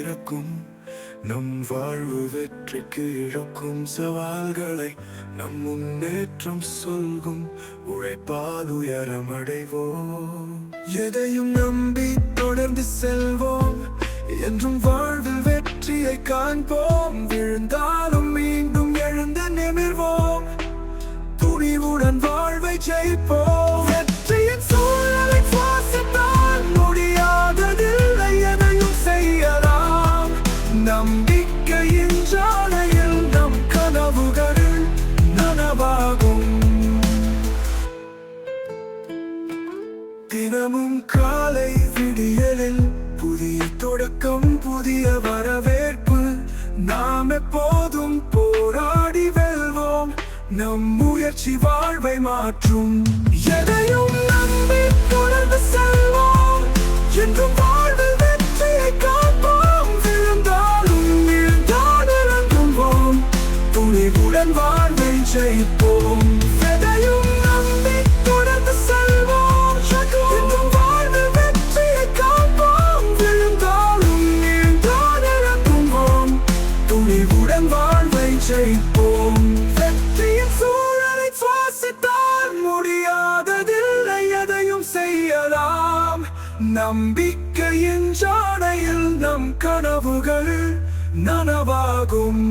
திறக்கும். நம் வாழ்வு வெற்றிக்கு இழக்கும் சவால்களை நம் முன்னேற்றம் சொல்கும். உழைப்பால் உயரம் அடைவோம். எதையும் நம்பி தொடர்ந்து செல்வோம். என்றும் வாழ்வில் வெற்றியை காண்போம். விழுந்தாலும் மீண்டும் எழுந்து நிமிர்வோம். துணிவுடன் வாழ்வை ஜெயிப்போம். வெற்றியின் சூழலை சுவாசித்தால் முடியாததில்லை, எதையும் செய்யலாம். நம்பிக்கையின் ஜாலையில் நம் கனவுகள் நனவாகும். தினமும் காலை விடியலில் புதிய தொடக்கம், புதிய வரவேற்பு. நாம் எப்போதும் போராடி வெல்வோம். நம் முயற்சி வாழ்வை மாற்றும். எதையும் நம்பி தொடர்ந்து செல்வோம். என்றும் வாழ்வில் வெற்றியை காண்போம். விழுந்தாலும் மீள்தான் இறங்குவோம். துணிவுடன் வாழ்வை ஜெயிப்போம். எதையும் நம்பி தொடர்ந்து செல்வோம். என்றும் வாழ்வில் வெற்றியை காண்போம். விழுந்தாலும் மீள்தான் இறங்குவோம். துணிவுடன் வாழ்வை ஜெயிப்போம். சூழலை சுவாசித்தால் முடியாததில்லை, எதையும் செய்யலாம். நம்பிக்கையின் ஜாடையில் நம் கனவுகள் நனவாகும்.